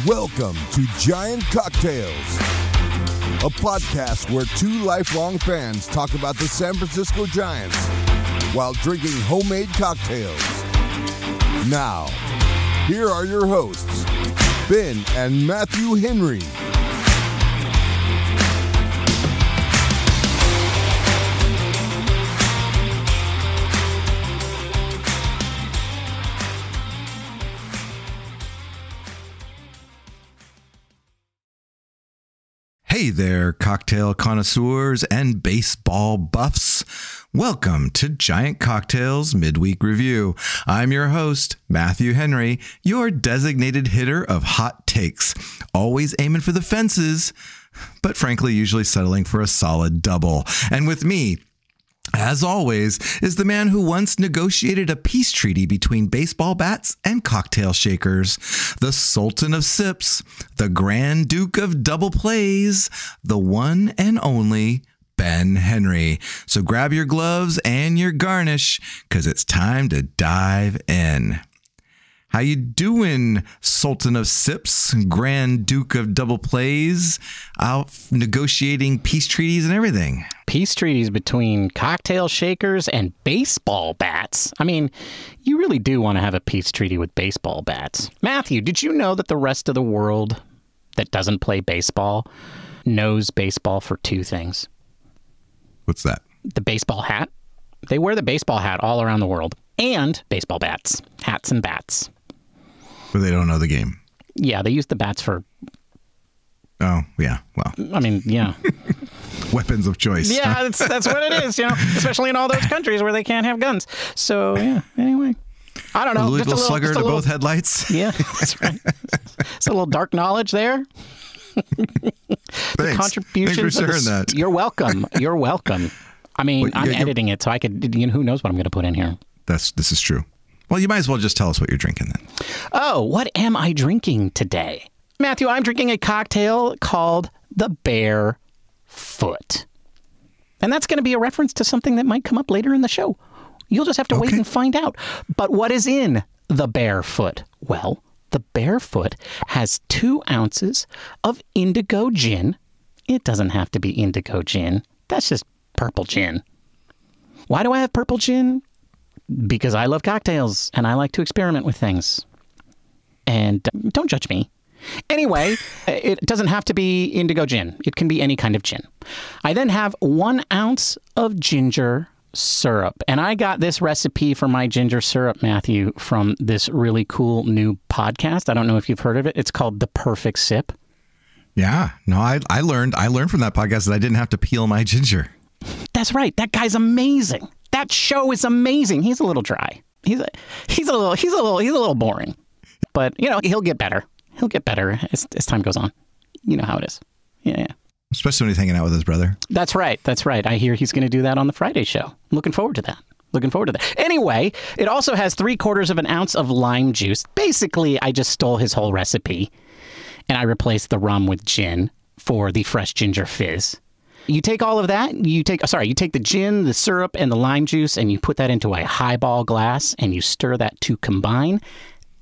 Welcome to Giant Cocktails, a podcast where two lifelong fans talk about the San Francisco Giants while drinking homemade cocktails. Now, here are your hosts, Ben and Matthew Henry. Hey there, cocktail connoisseurs and baseball buffs. Welcome to Giant Cocktails Midweek Review. I'm your host, Matthew Henry, your designated hitter of hot takes, always aiming for the fences, but frankly, usually settling for a solid double. And with me, as always, is the man who once negotiated a peace treaty between baseball bats and cocktail shakers, the Sultan of Sips, the Grand Duke of Double Plays, the one and only Ben Henry. So grab your gloves and your garnish, because it's time to dive in. How you doing, Sultan of Sips, Grand Duke of Double Plays, out negotiating peace treaties and everything? Peace treaties between cocktail shakers and baseball bats. I mean, you really do want to have a peace treaty with baseball bats. Matthew, did you know that the rest of the world that doesn't play baseball knows baseball for two things? What's that? The baseball hat. They wear the baseball hat all around the world. And baseball bats. Hats and bats. But they don't know the game. Yeah, they use the bats for... Oh, yeah. Well, I mean, yeah. Weapons of choice. Yeah, that's what it is, you know, especially in all those countries where they can't have guns. So, yeah, anyway. I don't know. A Louisville Slugger to both headlights. Yeah, that's right. It's a little dark knowledge there. Thanks. Contributions. Thanks for sharing that. You're welcome. You're welcome. I mean, Well, I'm editing it, so I could, you know, who knows what I'm going to put in here. This is true. Well, you might as well just tell us what you're drinking then. Oh, what am I drinking today? Matthew, I'm drinking a cocktail called the Bare Foot. And that's going to be a reference to something that might come up later in the show. You'll just have to wait and find out. But what is in the Bare Foot? Well, the Bare Foot has 2 ounces of Indigo Gin. It doesn't have to be Indigo Gin. That's just purple gin. Why do I have purple gin? Because I love cocktails and I like to experiment with things. And don't judge me. Anyway, it doesn't have to be Indigo Gin. It can be any kind of gin. I then have 1 ounce of ginger syrup. And I got this recipe for my ginger syrup, Matthew, from this really cool new podcast. I don't know if you've heard of it. It's called The Perfect Sip. Yeah. No, I learned from that podcast that I didn't have to peel my ginger. That's right. That guy's amazing. That show is amazing. He's a little dry. He's a little boring. But, you know, he'll get better. He'll get better as time goes on. You know how it is. Yeah. Especially when he's hanging out with his brother. That's right. That's right. I hear he's going to do that on the Friday show. I'm looking forward to that. Anyway, it also has 3/4 of an ounce of lime juice. Basically, I just stole his whole recipe and I replaced the rum with gin for the fresh ginger fizz. You take all of that, you take the gin, the syrup, and the lime juice, and you put that into a highball glass, and you stir that to combine.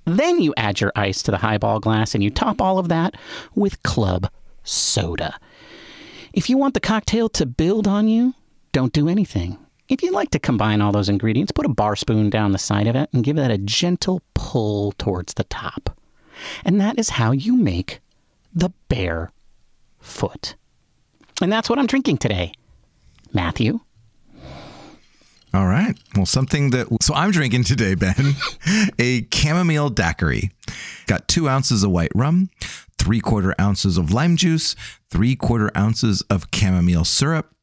Then you add your ice to the highball glass, and you top all of that with club soda. If you want the cocktail to build on you, don't do anything. If you'd like to combine all those ingredients, put a bar spoon down the side of it and give that a gentle pull towards the top. And that is how you make the Bare Foot. And that's what I'm drinking today, Matthew. All right. Well, so I'm drinking today, Ben, a Chamomile Daiquiri. Got 2 ounces of white rum, 3/4 ounces of lime juice, 3/4 ounces of chamomile syrup,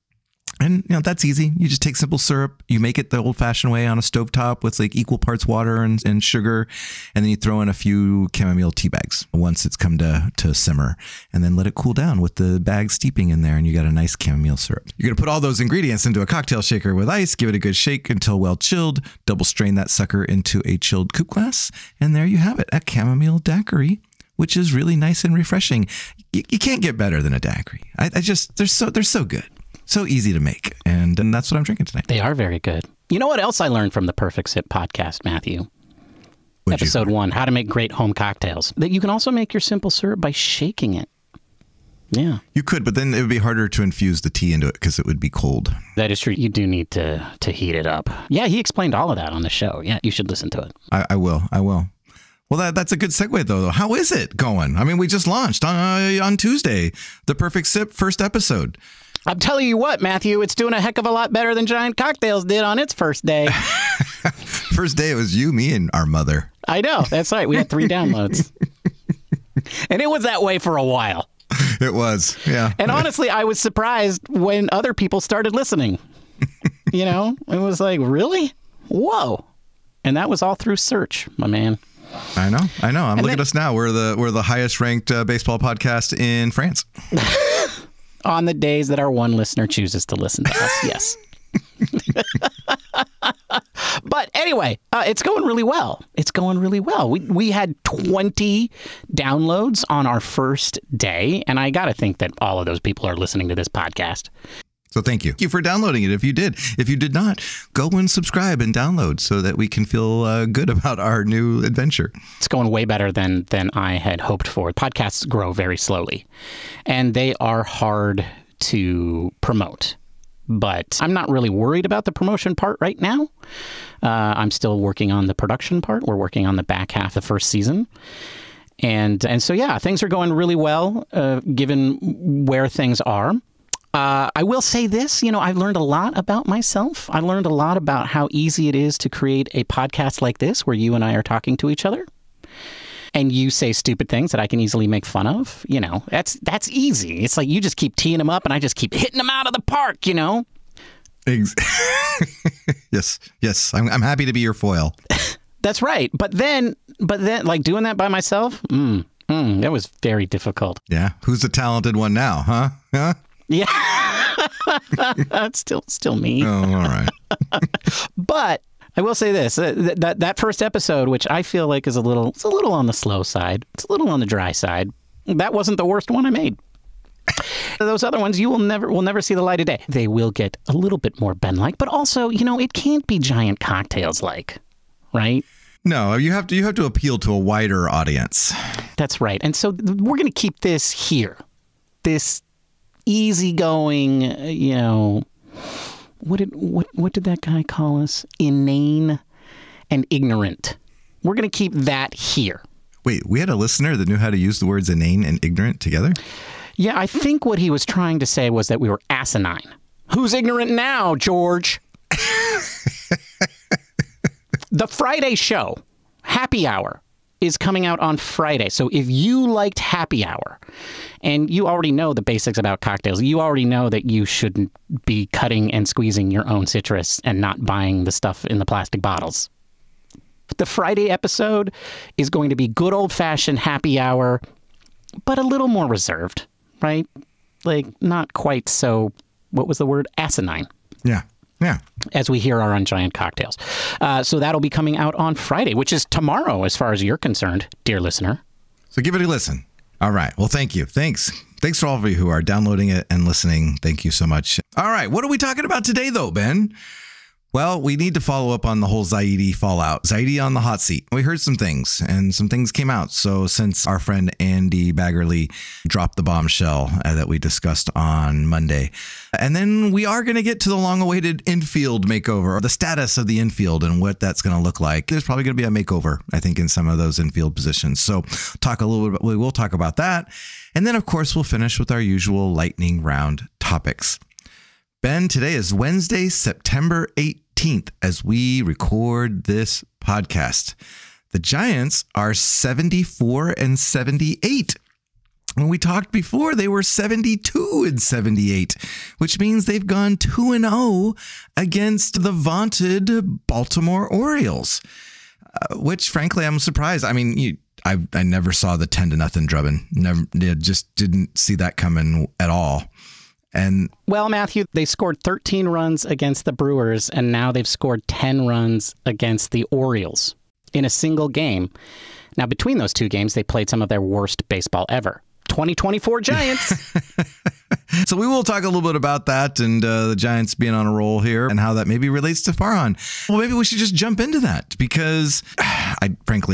And, you know, that's easy. You just take simple syrup. You make it the old-fashioned way on a stovetop with like equal parts water and sugar. And then you throw in a few chamomile tea bags once it's come to simmer. And then let it cool down with the bag steeping in there. And you got a nice chamomile syrup. You're going to put all those ingredients into a cocktail shaker with ice. Give it a good shake until well chilled. Double strain that sucker into a chilled coupe glass. And there you have it, a Chamomile Daiquiri, which is really nice and refreshing. You can't get better than a daiquiri. They're so good. So easy to make. And that's what I'm drinking tonight. They are very good. You know what else I learned from the Perfect Sip podcast, Matthew? Episode 1, how to make great home cocktails. That you can also make your simple syrup by shaking it. Yeah. You could, but then it would be harder to infuse the tea into it because it would be cold. That is true. You do need to heat it up. Yeah, he explained all of that on the show. Yeah, you should listen to it. I will. Well, that's a good segue, though. How is it going? I mean, we just launched on Tuesday, the Perfect Sip first episode. I'm telling you what, Matthew, it's doing a heck of a lot better than Giant Cocktails did on its first day. First day, it was you, me, and our mother. I know. That's right. We had 3 downloads. And it was that way for a while. It was, yeah. And honestly, I was surprised when other people started listening. You know, it was like, really? Whoa. And that was all through search, my man. I know. Look at us now. We're the highest ranked baseball podcast in France. On the days that our one listener chooses to listen to us, yes. But anyway, it's going really well. We had 20 downloads on our first day, and I got to think that all of those people are listening to this podcast. So thank you. Thank you for downloading it. If you did not, go and subscribe and download so that we can feel good about our new adventure. It's going way better than I had hoped for. Podcasts grow very slowly, and they are hard to promote. But I'm not really worried about the promotion part right now. I'm still working on the production part. We're working on the back half of the first season. And so, yeah, things are going really well, given where things are. I will say this, I've learned a lot about myself. I learned a lot about how easy it is to create a podcast like this where you and I are talking to each other. And you say stupid things that I can easily make fun of. That's easy. It's like you just keep teeing them up and I just keep hitting them out of the park, Yes. I'm happy to be your foil. That's right. But then like doing that by myself, that was very difficult. Yeah. Who's the talented one now, huh? Yeah. That's still me. Oh, all right. But I will say this, that first episode, which I feel like is a little on the slow side. It's a little on the dry side. That wasn't the worst one I made. Those other ones will never see the light of day. They will get a little bit more Ben-like, but also, it can't be Giant Cocktails-like, right? No, you have to appeal to a wider audience. That's right. And so we're going to keep this here. This easygoing, what did that guy call us? Inane and ignorant. We're going to keep that here. Wait, we had a listener that knew how to use the words inane and ignorant together? Yeah, I think what he was trying to say was that we were asinine. Who's ignorant now, George? The Friday show, Happy Hour, is coming out on Friday. So if you liked Happy Hour, and you already know the basics about cocktails, you already know that you shouldn't be cutting and squeezing your own citrus and not buying the stuff in the plastic bottles. The Friday episode is going to be good old-fashioned Happy Hour, but a little more reserved, right? Like, not quite so, what was the word? Asinine. Yeah. As we here are on Giant Cocktails. So that'll be coming out on Friday, which is tomorrow as far as you're concerned, dear listener. So give it a listen. All right. Well, thank you. Thanks for all of you who are downloading it and listening. Thank you so much. All right. What are we talking about today, though, Ben? Well, we need to follow up on the whole Zaidi fallout. Zaidi on the hot seat. We heard some things, and some things came out. So since our friend Andy Baggerly dropped the bombshell that we discussed on Monday. And then we are going to get to the long-awaited Infield makeover, or the status of the Infield and what that's going to look like. There's probably going to be a makeover, I think, in some of those Infield positions. So we will talk about that. And then, of course, we'll finish with our usual lightning round topics. Ben, today is Wednesday, September 18th, as we record this podcast. The Giants are 74-78. When we talked before, they were 72-78, which means they've gone 2-0 against the vaunted Baltimore Orioles, which, frankly, I'm surprised. I mean, I never saw the 10-0 drubbing. Just didn't see that coming at all. Well, Matthew, they scored 13 runs against the Brewers, and now they've scored 10 runs against the Orioles in a single game. Now, between those two games, they played some of their worst baseball ever. 2024 Giants. So we will talk a little bit about that and the Giants being on a roll here and how that maybe relates to Farhan. Well, maybe we should just jump into that because I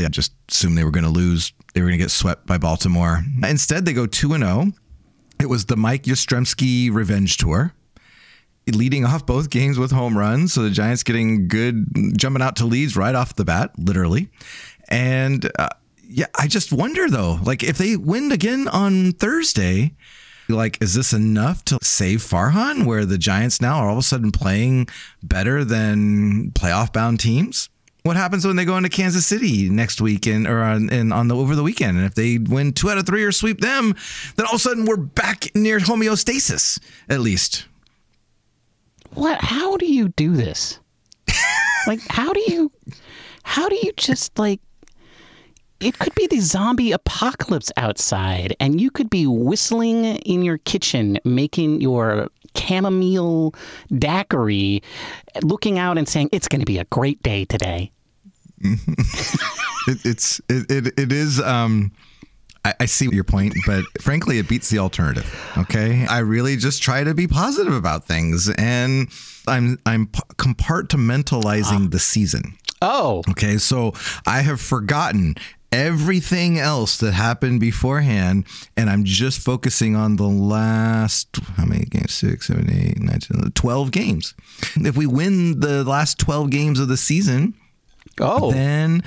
just assumed they were going to lose. They were going to get swept by Baltimore. Instead, they go 2-0. It was the Mike Yastrzemski revenge tour, leading off both games with home runs. So the Giants getting good, jumping out to leads right off the bat, literally. And yeah, I just wonder, though, like if they win again on Thursday, like, is this enough to save Farhan, where the Giants now are all of a sudden playing better than playoff bound teams? What happens when they go into Kansas City next week over the weekend? And if they win 2 out of 3 or sweep them, then all of a sudden we're back near homeostasis, at least. What? How do you do this? Like, how do you just like, it could be the zombie apocalypse outside and you could be whistling in your kitchen, making your chamomile daiquiri, looking out and saying, it's going to be a great day today. It is. I see your point, but frankly, it beats the alternative. Okay. I really just try to be positive about things, and I'm compartmentalizing the season. Oh, okay. So I have forgotten everything else that happened beforehand, and I'm just focusing on the last, how many games? 6, 7, 8, 9, 10, 12 games. If we win the last 12 games of the season, then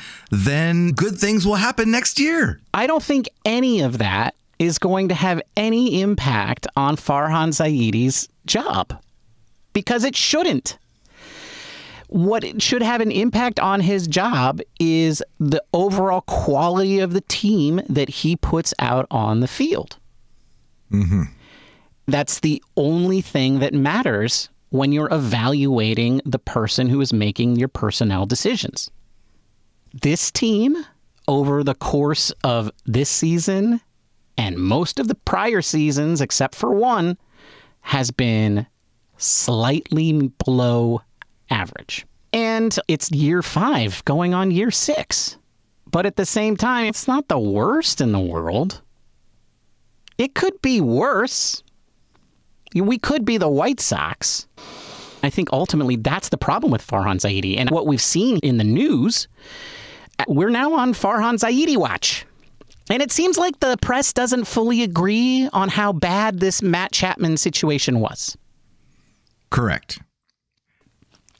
good things will happen next year. I don't think any of that is going to have any impact on Farhan Zaidi's job, because it shouldn't. What it should have an impact on his job is the overall quality of the team that he puts out on the field. Mm-hmm. That's the only thing that matters when you're evaluating the person who is making your personnel decisions. This team, over the course of this season and most of the prior seasons, except for one, has been slightly below average. And it's year 5 going on year 6. But at the same time, it's not the worst in the world. It could be worse. We could be the White Sox. I think ultimately that's the problem with Farhan Zaidi. And what we've seen in the news, we're now on Farhan Zaidi watch. And it seems like the press doesn't fully agree on how bad this Matt Chapman situation was. Correct.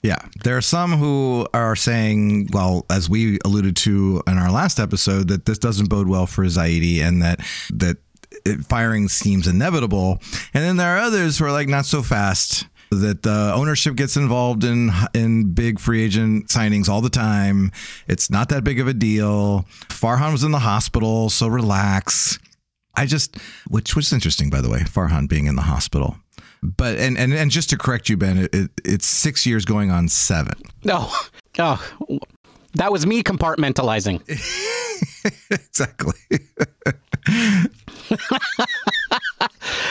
Yeah, there are some who are saying, well, as we alluded to in our last episode, that this doesn't bode well for Zaidi and that firing seems inevitable. And then there are others who are like, not so fast, that the ownership gets involved in big free agent signings all the time. It's not that big of a deal. Farhan was in the hospital, so relax. Which was interesting, by the way, Farhan being in the hospital. But and just to correct you, Ben, it's 6 years going on 7. Oh, that was me compartmentalizing. Exactly.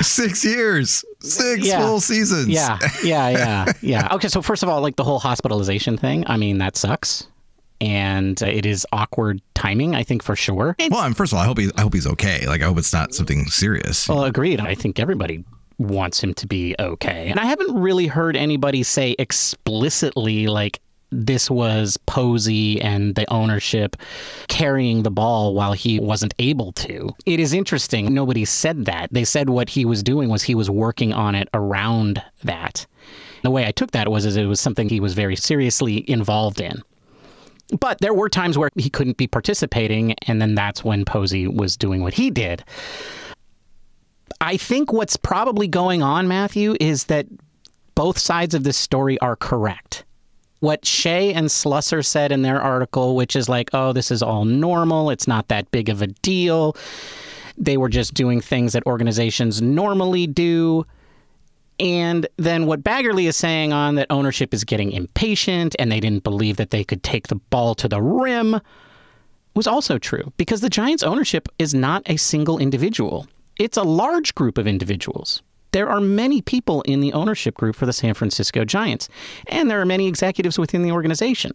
6 years, 6 full seasons. Yeah. Okay, so first of all, like the whole hospitalization thing, I mean, that sucks. And it is awkward timing, I think, for sure. Well, first of all, I hope he's okay. Like, I hope it's not something serious. Well, agreed. I think everybody wants him to be okay. And I haven't really heard anybody say explicitly, like, this was Posey and the ownership carrying the ball while he wasn't able to. It is interesting. Nobody said that. They said what he was doing was he was working on it around that. The way I took that was it was something he was very seriously involved in. But there were times where he couldn't be participating, and then that's when Posey was doing what he did. I think what's probably going on, Matthew, is that both sides of this story are correct. What Shea and Slusser said in their article, which is like, oh, this is all normal, it's not that big of a deal. They were just doing things that organizations normally do. And then what Baggerly is saying on that ownership is getting impatient and they didn't believe that they could take the ball to the rim was also true, because the Giants' ownership is not a single individual. It's a large group of individuals. There are many people in the ownership group for the San Francisco Giants, and there are many executives within the organization.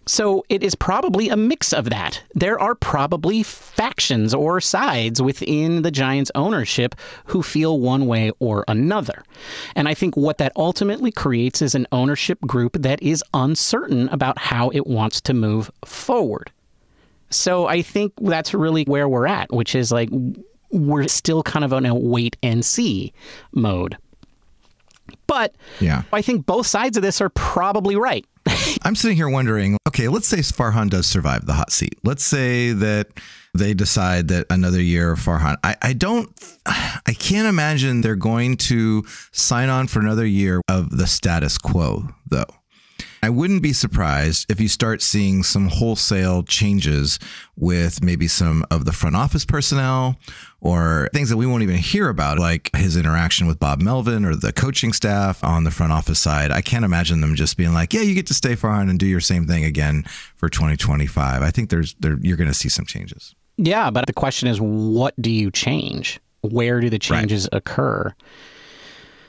So it is probably a mix of that. There are probably factions or sides within the Giants ownership who feel one way or another. And I think what that ultimately creates is an ownership group that is uncertain about how it wants to move forward. So I think that's really where we're at, which is like we're still kind of in a wait and see mode. But yeah, I think both sides of this are probably right. I'm sitting here wondering, okay, let's say Farhan does survive the hot seat. Let's say that they decide that another year of Farhan. I can't imagine they're going to sign on for another year of the status quo, though. I wouldn't be surprised if you start seeing some wholesale changes with maybe some of the front office personnel or things that we won't even hear about, like his interaction with Bob Melvin or the coaching staff on the front office side. I can't imagine them just being like, yeah, you get to stay Farhan and do your same thing again for 2025. I think you're going to see some changes. Yeah, but the question is, what do you change? Where do the changes occur?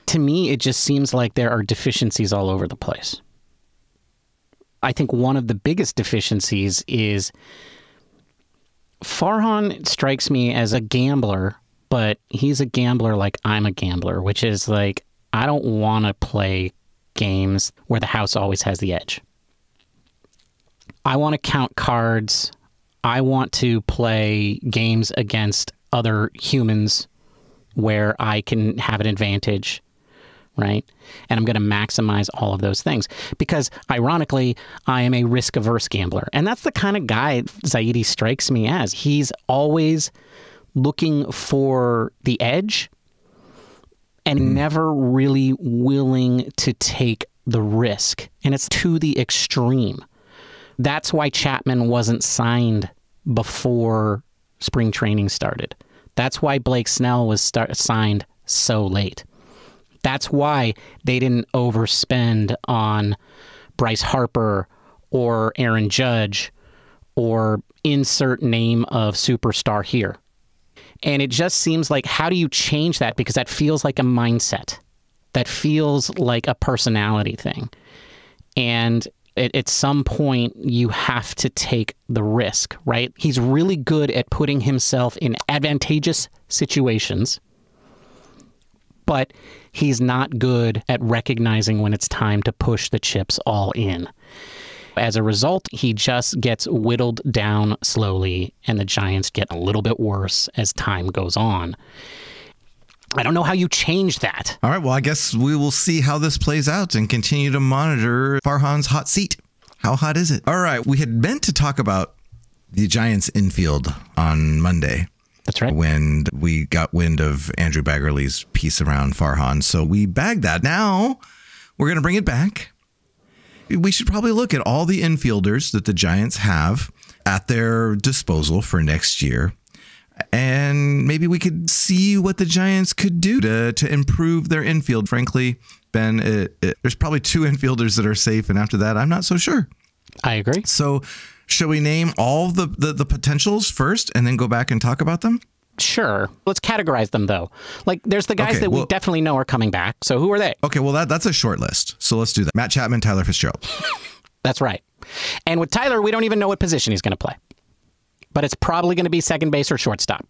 To me, it just seems like there are deficiencies all over the place. I think one of the biggest deficiencies is Farhan strikes me as a gambler, but he's a gambler like I'm a gambler, which is like, I don't want to play games where the house always has the edge. I want to count cards. I want to play games against other humans where I can have an advantage. Right? And I'm going to maximize all of those things because, ironically, I am a risk-averse gambler. And that's the kind of guy Zaidi strikes me as. He's always looking for the edge and never really willing to take the risk. And it's to the extreme. That's why Chapman wasn't signed before spring training started. That's why Blake Snell was signed so late. That's why they didn't overspend on Bryce Harper or Aaron Judge or insert name of superstar here. And it just seems like, how do you change that? Because that feels like a mindset. That feels like a personality thing. And at some point, you have to take the risk, right? He's really good at putting himself in advantageous situations, but he's not good at recognizing when it's time to push the chips all in. As a result, he just gets whittled down slowly, and the Giants get a little bit worse as time goes on. I don't know how you change that. All right, well, I guess we will see how this plays out and continue to monitor Farhan's hot seat. How hot is it? All right, we had meant to talk about the Giants infield on Monday. That's right. When we got wind of Andrew Baggerly's piece around Farhan. So we bagged that. Now we're going to bring it back. We should probably look at all the infielders that the Giants have at their disposal for next year. And maybe we could see what the Giants could do to improve their infield. Frankly, Ben, there's probably two infielders that are safe. And after that, I'm not so sure. I agree. So shall we name all the potentials first and then go back and talk about them? Sure. Let's categorize them, though. Like, there's the guys we definitely know are coming back. So who are they? Okay, well, that's a short list. So let's do that. Matt Chapman, Tyler Fitzgerald. That's right. And with Tyler, we don't even know what position he's going to play. But it's probably going to be second base or shortstop.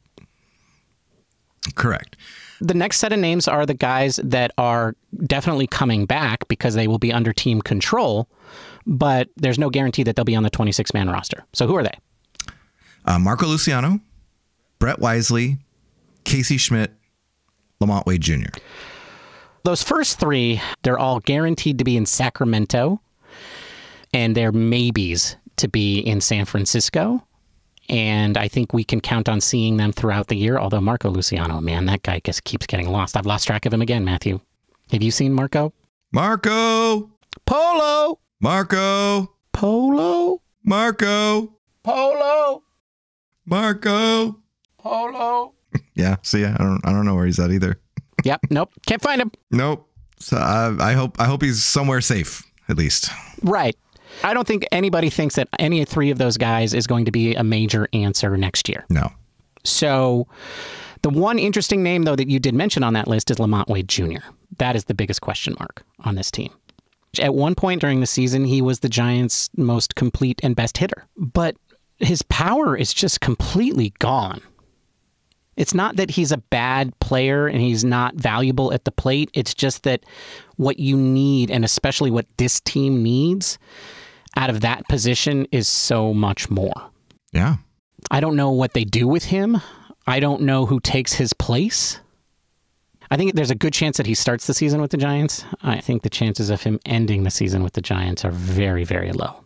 Correct. The next set of names are the guys that are definitely coming back because they will be under team control, but there's no guarantee that they'll be on the 26-man roster. So who are they? Marco Luciano, Brett Wisely, Casey Schmidt, Lamont Wade Jr. Those first three, they're all guaranteed to be in Sacramento, and they're maybes to be in San Francisco. And I think we can count on seeing them throughout the year. Although Marco Luciano, man, that guy just keeps getting lost. I've lost track of him again, Matthew. Have you seen Marco? Marco! Polo! Marco! Polo! Marco! Polo! Marco! Polo! Yeah, see, I don't know where he's at either. Yep, nope, can't find him. Nope. So I hope he's somewhere safe, at least. Right. I don't think anybody thinks that any three of those guys is going to be a major answer next year. No. So the one interesting name, though, that you did mention on that list is Lamont Wade Jr. That is the biggest question mark on this team. At one point during the season, he was the Giants' most complete and best hitter. But his power is just completely gone. It's not that he's a bad player and he's not valuable at the plate. It's just that what you need, and especially what this team needs out of that position, is so much more. Yeah. I don't know what they do with him. I don't know who takes his place. I think there's a good chance that he starts the season with the Giants. I think the chances of him ending the season with the Giants are very, very low.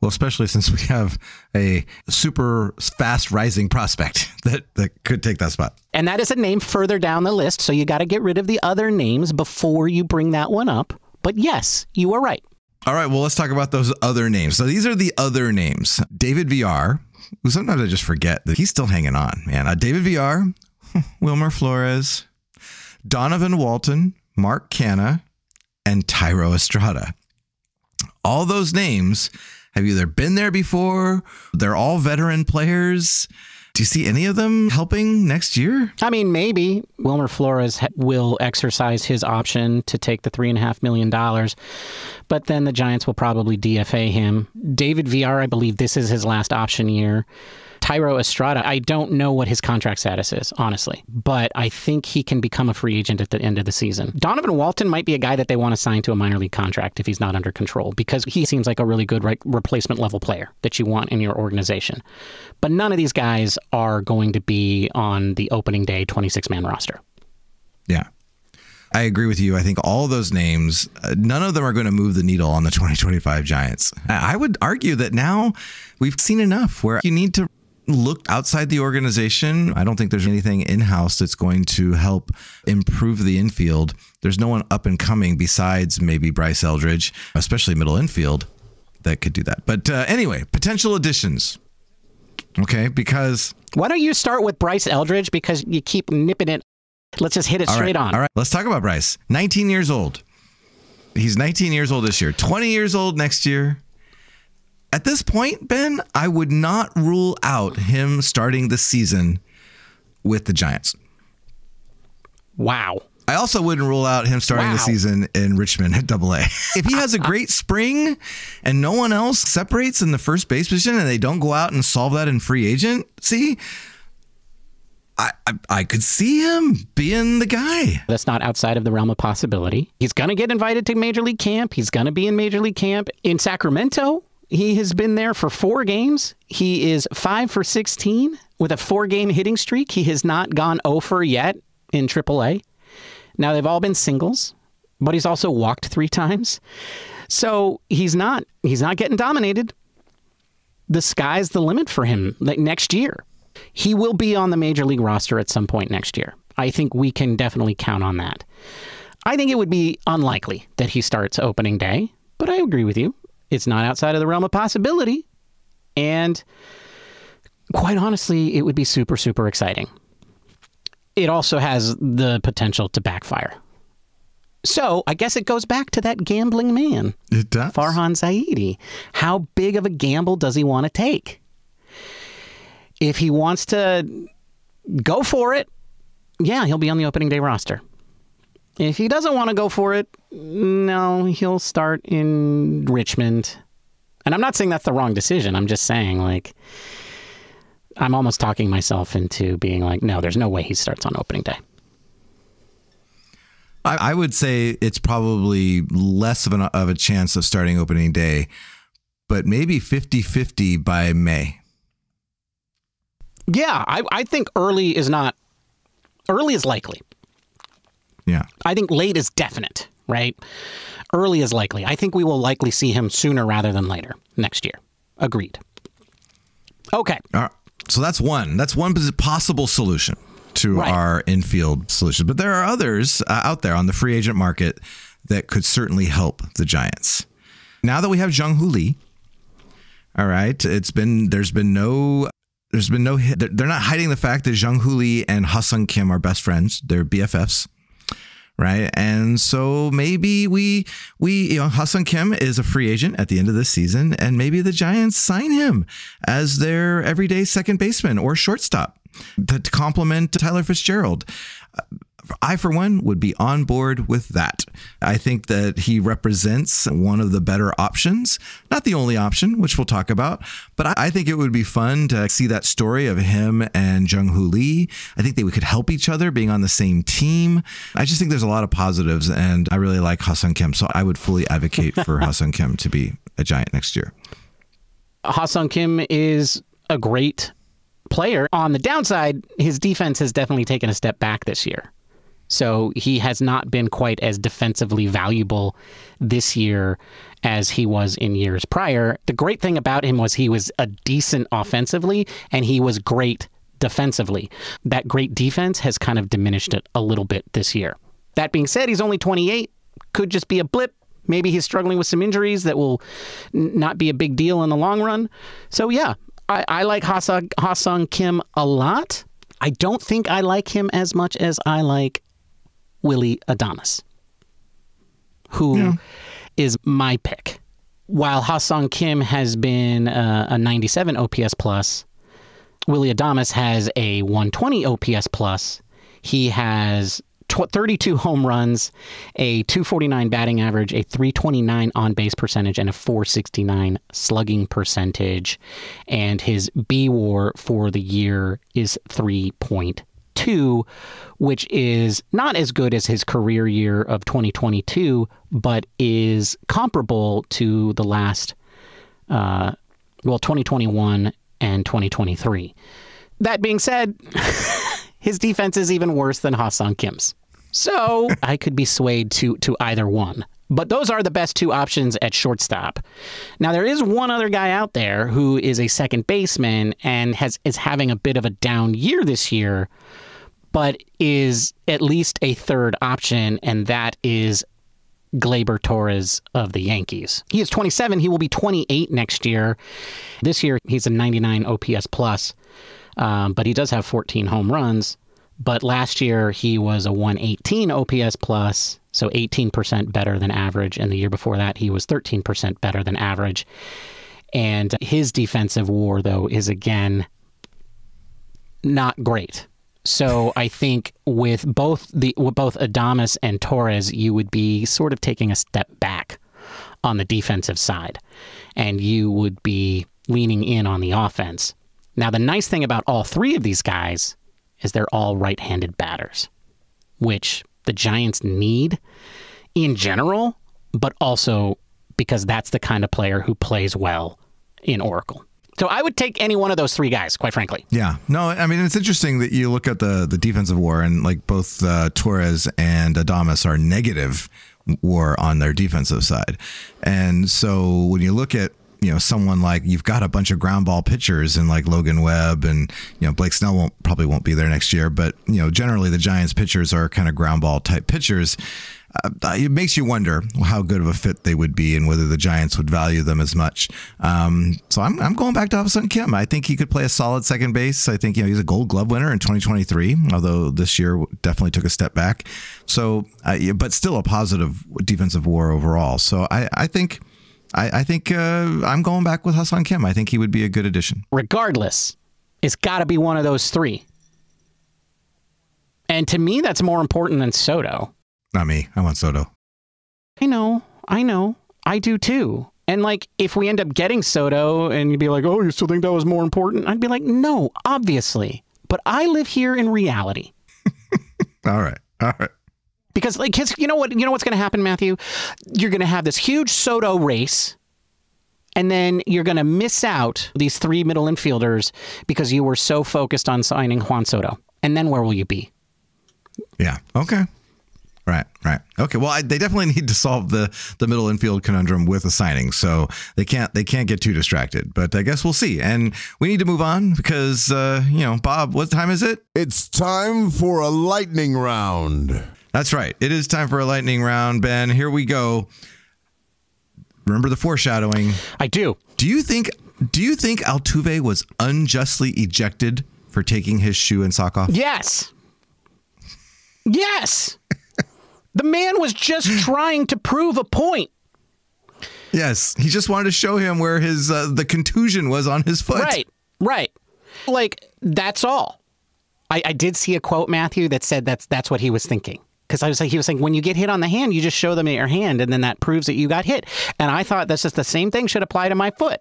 Well, especially since we have a super fast rising prospect that could take that spot. And that is a name further down the list, so you got to get rid of the other names before you bring that one up. But yes, you are right. All right, well, let's talk about those other names. So these are the other names. David VR, who sometimes I just forget that he's still hanging on, man. David VR, Wilmer Flores, Donovan Walton, Mark Canha, and Thairo Estrada. All those names have either been there before, they're all veteran players. Do you see any of them helping next year? I mean, maybe Wilmer Flores will exercise his option to take the $3.5 million, but then the Giants will probably DFA him. David VR, I believe this is his last option year. Thairo Estrada, I don't know what his contract status is, honestly, but I think he can become a free agent at the end of the season. Donovan Walton might be a guy that they want to sign to a minor league contract if he's not under control, because he seems like a really good replacement level player that you want in your organization. But none of these guys are going to be on the opening day 26-man roster. Yeah. I agree with you. I think all those names, none of them are going to move the needle on the 2025 Giants. I would argue that now we've seen enough where you need to look outside the organization. I don't think there's anything in-house that's going to help improve the infield. There's no one up and coming besides maybe Bryce Eldridge, especially middle infield, that could do that. But anyway, potential additions. Okay, because... Why don't you start with Bryce Eldridge, because you keep nipping it. Let's just hit it straight on. All right, let's talk about Bryce. 19 years old. He's 19 years old this year, 20 years old next year. At this point, Ben, I would not rule out him starting the season with the Giants. Wow. I also wouldn't rule out him starting the season in Richmond at AA. If he has a great spring and no one else separates in the first base position and they don't go out and solve that in free agent, I could see him being the guy. That's not outside of the realm of possibility. He's going to get invited to Major League Camp. He's going to be in Major League Camp in Sacramento. He has been there for 4 games. He is 5 for 16 with a 4-game hitting streak. He has not gone 0 for yet in AAA. Now, they've all been singles, but he's also walked 3 times. So he's not getting dominated. The sky's the limit for him next year. He will be on the Major League roster at some point next year. I think we can definitely count on that. I think it would be unlikely that he starts opening day, but I agree with you. It's not outside of the realm of possibility. And quite honestly, it would be super, super exciting. It also has the potential to backfire. So I guess it goes back to that gambling man. It does. Farhan Zaidi. How big of a gamble does he want to take? If he wants to go for it, yeah, he'll be on the opening day roster. If he doesn't want to go for it, no, he'll start in Richmond. And I'm not saying that's the wrong decision. I'm just saying, I'm almost talking myself into being like, no, there's no way he starts on opening day. I would say it's probably less of a chance of starting opening day, but maybe 50-50 by May. Yeah, I think early is likely. Yeah. I think late is definite, right? Early is likely. I think we will likely see him sooner rather than later next year. Agreed. Okay. So that's one possible solution to our infield solution. But there are others out there on the free agent market that could certainly help the Giants. Now that we have Jung-Hoo Lee, all right, there's been no hit. They're not hiding the fact that Jung-Hoo Lee and Ha-Seong Kim are best friends. They're BFFs. Right. And so maybe Ha-Seong Kim is a free agent at the end of this season, and maybe the Giants sign him as their everyday second baseman or shortstop to complement Tyler Fitzgerald. I, for one, would be on board with that. I think that he represents one of the better options, not the only option, which we'll talk about, but I think it would be fun to see that story of him and Jung-Hoo Lee. I think they could help each other being on the same team. I just think there's a lot of positives, and I really like Ha-Seong Kim, so I would fully advocate for Ha-Seong Kim to be a Giant next year. Ha-Seong Kim is a great player. On the downside, his defense has definitely taken a step back this year. So he has not been quite as defensively valuable this year as he was in years prior. The great thing about him was he was a decent offensively, and he was great defensively. That great defense has kind of diminished it a little bit this year. That being said, he's only 28. Could just be a blip. Maybe he's struggling with some injuries that will not be a big deal in the long run. So yeah, I like Ha-Seong Kim a lot. I don't think I like him as much as I like Willy Adames, who is my pick. While Ha-Seong Kim has been a 97 OPS plus, Willy Adames has a 120 OPS plus. He has 32 home runs, a 249 batting average, a 329 on-base percentage, and a 469 slugging percentage. And his B-WAR for the year is 3.2, which is not as good as his career year of 2022, but is comparable to the last, 2021 and 2023. That being said, his defense is even worse than Ha-Seong Kim's. So I could be swayed to either one. But those are the best two options at shortstop. Now, there is one other guy out there who is a second baseman and is having a bit of a down year this year, but is at least a third option, and that is Gleyber Torres of the Yankees. He is 27. He will be 28 next year. This year, he's a 99 OPS plus, but he does have 14 home runs. But last year, he was a 118 OPS plus, so 18% better than average. And the year before that, he was 13% better than average. And his defensive WAR, though, is, again, not great. So I think with both Adames and Torres, you would be sort of taking a step back on the defensive side, and you would be leaning in on the offense. Now, the nice thing about all three of these guys is they're all right-handed batters, which the Giants need in general, but also because that's the kind of player who plays well in Oracle. So I would take any one of those three guys, quite frankly. Yeah. No, I mean, it's interesting that you look at the defensive WAR, and like both Torres and Adames are negative WAR on their defensive side. And so when you look at, someone like, you've got a bunch of ground ball pitchers and like Logan Webb, and, Blake Snell probably won't be there next year, but, generally the Giants pitchers are kind of ground ball type pitchers. It makes you wonder how good of a fit they would be and whether the Giants would value them as much. So I'm going back to Ha-Seong Kim. I think he could play a solid second base. I think, he's a Gold Glove winner in 2023, although this year definitely took a step back. So, but still a positive defensive WAR overall. So I think I'm going back with Ha-Seong Kim. I think he would be a good addition. Regardless, it's got to be one of those three. And to me, that's more important than Soto. Not me. I want Soto. I know. I do too. And like, if we end up getting Soto and you'd be like, oh, you still think that was more important? I'd be like, no, obviously. But I live here in reality. All right. Because like, you know what's going to happen, Matthew? You're going to have this huge Soto race, and then you're going to miss out these three middle infielders because you were so focused on signing Juan Soto. And then where will you be? Yeah. Okay. Right. Okay. Well, they definitely need to solve the middle infield conundrum with a signing, so they can't get too distracted. But I guess we'll see. And we need to move on because Bob, what time is it? It's time for a lightning round. That's right. It is time for a lightning round, Ben. Here we go. Remember the foreshadowing? I do. Do you think Altuve was unjustly ejected for taking his shoe and sock off? Yes. The man was just trying to prove a point. Yes, he just wanted to show him where his the contusion was on his foot. Right. Like, that's all. I did see a quote, Matthew, that said that's what he was thinking. Because he was saying, when you get hit on the hand, you just show them your hand, and then that proves that you got hit. And I thought that's just the same thing should apply to my foot.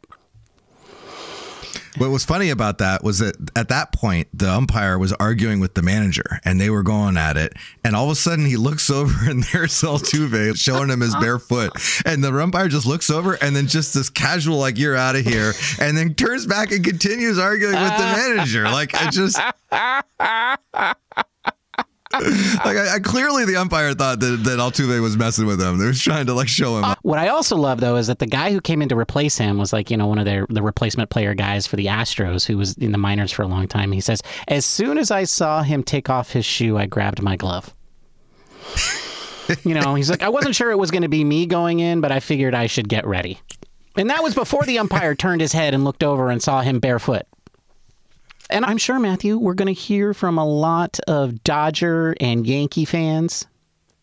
What was funny about that was that at that point, the umpire was arguing with the manager, and they were going at it. And all of a sudden, he looks over, and there's Altuve showing him his bare foot. And the umpire just looks over, and then just this casual, like, you're out of here, and then turns back and continues arguing with the manager. Like, it just... Like, clearly the umpire thought that Altuve was messing with him. They was trying to, like, show him. What I also love, though, is that the guy who came in to replace him was, like, one of the replacement player guys for the Astros who was in the minors for a long time. He says, as soon as I saw him take off his shoe, I grabbed my glove. He's like, I wasn't sure it was going to be me going in, but I figured I should get ready. And that was before the umpire turned his head and looked over and saw him barefoot. And I'm sure, Matthew, we're going to hear from a lot of Dodger and Yankee fans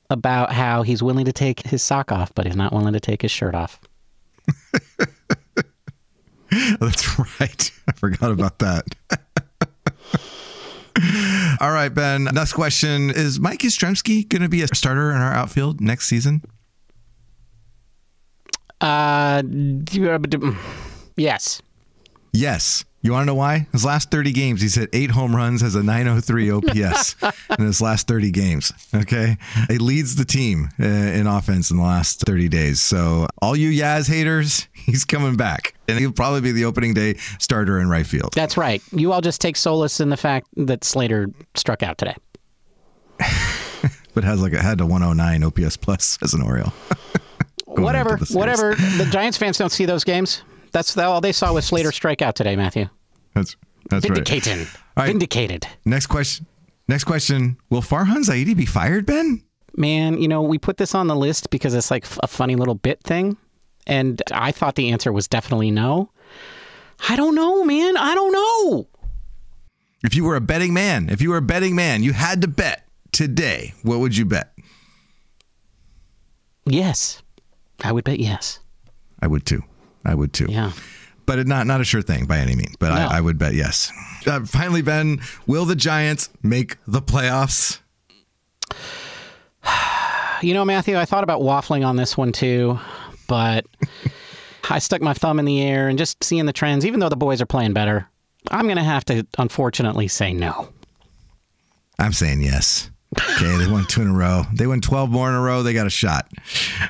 about how he's willing to take his sock off, but he's not willing to take his shirt off. That's right. I forgot about that. All right, Ben. Next question. Is Mike Yastrzemski going to be a starter in our outfield next season? Yes. Yes. You want to know why? His last 30 games, he's hit 8 home runs, has a 903 OPS in his last 30 games. Okay. He leads the team in offense in the last 30 days. So all you Yaz haters, he's coming back. And he'll probably be the opening day starter in right field. That's right. You all just take solace in the fact that Slater struck out today. But had a 109 OPS plus as an Oriole. Whatever. The Giants fans don't see those games. That's all they saw was Slater strike out today, Matthew. That's Vindicated. Right. Right. Vindicated. Next question. Will Farhan Zaidi be fired, Ben? Man, we put this on the list because it's like a funny little bit thing. And I thought the answer was definitely no. I don't know, man. I don't know. If you were a betting man, you had to bet today, what would you bet? Yes. I would bet yes. I would too. Yeah. But not a sure thing by any means. But no. I would bet yes. Finally, Ben, will the Giants make the playoffs? Matthew, I thought about waffling on this one too, but I stuck my thumb in the air and just seeing the trends, even though the boys are playing better, I'm going to have to, unfortunately, say no. I'm saying yes. Okay, they won 2 in a row. They won 12 more in a row. They got a shot.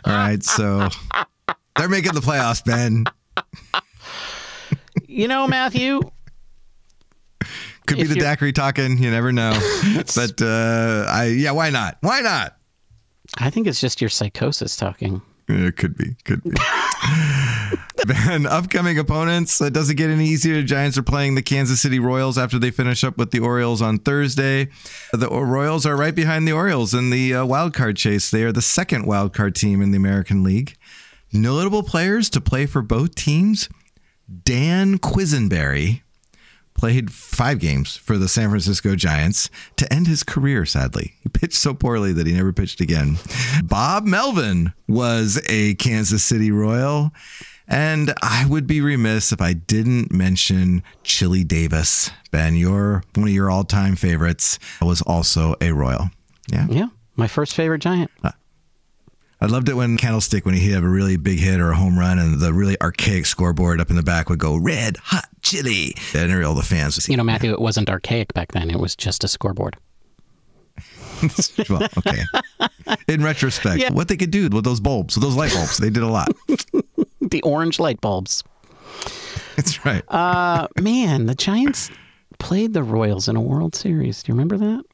All right, so... They're making the playoffs, Ben. Matthew. Could be the daiquiri talking. You never know. But, why not? Why not? I think it's just your psychosis talking. It could be. Ben, upcoming opponents. It doesn't get any easier. The Giants are playing the Kansas City Royals after they finish up with the Orioles on Thursday. The Royals are right behind the Orioles in the wild card chase. They are the second wild card team in the American League. Notable players to play for both teams. Dan Quisenberry played 5 games for the San Francisco Giants to end his career, sadly. He pitched so poorly that he never pitched again. Bob Melvin was a Kansas City Royal. And I would be remiss if I didn't mention Chili Davis. Ben, one of your all-time favorites, was also a Royal. Yeah, my first favorite Giant. I loved it when Candlestick, when he'd have a really big hit or a home run, and the really archaic scoreboard up in the back would go, red hot chili. And all the fans would see. Matthew, it wasn't archaic back then. It was just a scoreboard. Well, okay. In retrospect, what they could do with those bulbs, with those light bulbs, they did a lot. The orange light bulbs. That's right. Man, the Giants played the Royals in a World Series. Do you remember that?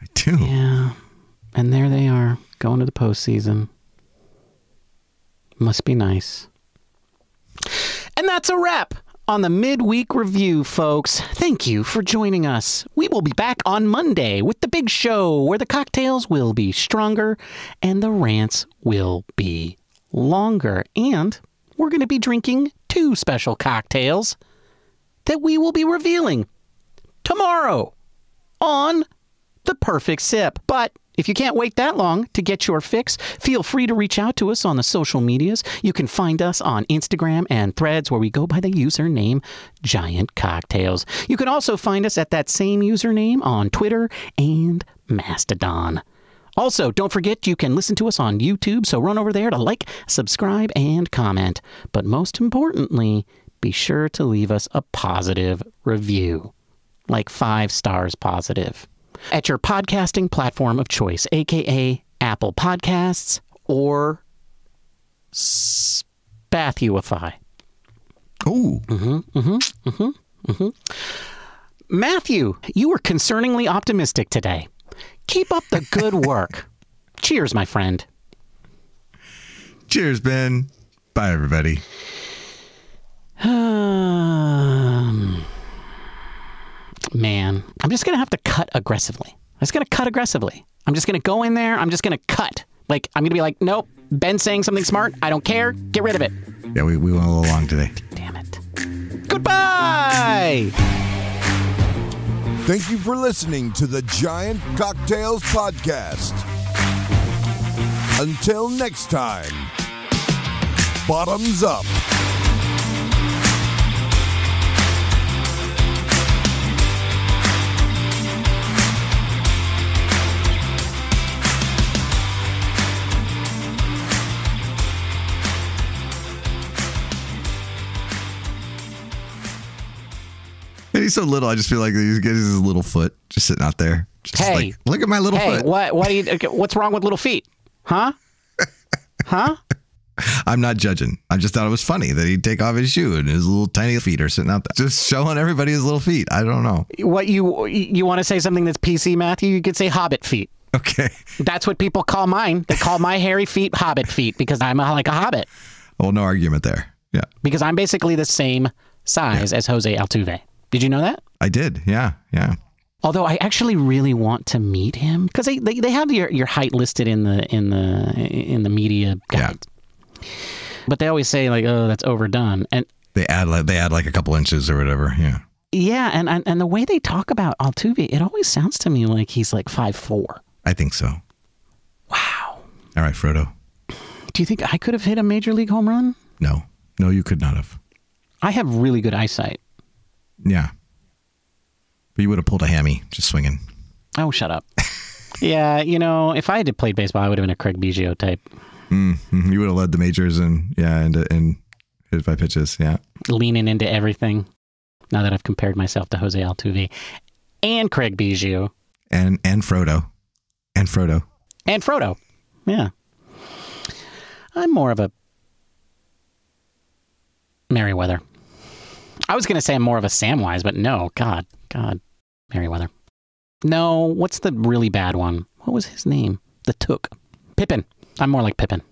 I do. Yeah. And there they are, going to the postseason. Must be nice. And that's a wrap on the midweek review, folks. Thank you for joining us. We will be back on Monday with the big show where the cocktails will be stronger and the rants will be longer. And we're going to be drinking 2 special cocktails that we will be revealing tomorrow on The Perfect Sip. But If you can't wait that long to get your fix, feel free to reach out to us on the social medias. You can find us on Instagram and Threads, where we go by the username Giant Cocktails. You can also find us at that same username on Twitter and Mastodon. Also, don't forget you can listen to us on YouTube, so run over there to like, subscribe, and comment. But most importantly, be sure to leave us a positive review, like 5 stars positive, at your podcasting platform of choice, aka Apple Podcasts or Spathify. Ooh. Matthew, you were concerningly optimistic today. Keep up the good work. Cheers, my friend. Cheers, Ben. Bye, everybody. Man, I'm just going to have to cut aggressively. I'm just going to cut aggressively. I'm just going to go in there. I'm just going to cut. Like, I'm going to be like, nope, Ben's saying something smart. I don't care. Get rid of it. Yeah, we went a little long today. Damn it. Goodbye! Thank you for listening to the Giant Cocktails Podcast. Until next time, bottoms up. And he's so little, I just feel like he's got his little foot just sitting out there. Just hey, like, look at my little foot. What's wrong with little feet? Huh? Huh? I'm not judging. I just thought it was funny that he'd take off his shoe and his little tiny feet are sitting out there. Just showing everybody his little feet. I don't know. What you want to say something that's PC, Matthew? You could say hobbit feet. Okay. That's what people call mine. They call my hairy feet hobbit feet because I'm like a hobbit. Well, no argument there. Yeah. Because I'm basically the same size as Jose Altuve. Did you know that? I did. Yeah. Yeah. Although I actually really want to meet him because they have your height listed in the media guide. Yeah. But they always say like, oh, that's overdone, and they add like a couple inches or whatever. Yeah. Yeah, and the way they talk about Altuve, it always sounds to me like he's like 5'4". I think so. Wow. All right, Frodo. Do you think I could have hit a major league home run? No, you could not have. I have really good eyesight. Yeah. But you would have pulled a hammy just swinging. Oh, shut up. Yeah, if I had played baseball, I would have been a Craig Biggio type. Mm-hmm. You would have led the majors and hit by pitches. Yeah. Leaning into everything. Now that I've compared myself to Jose Altuve and Craig Biggio. And Frodo. And Frodo. And Frodo. Yeah. I'm more of a Merriweather. I was going to say I'm more of a Samwise, but no. God. Merriweather. No, what's the really bad one? What was his name? The Took. Pippin. I'm more like Pippin.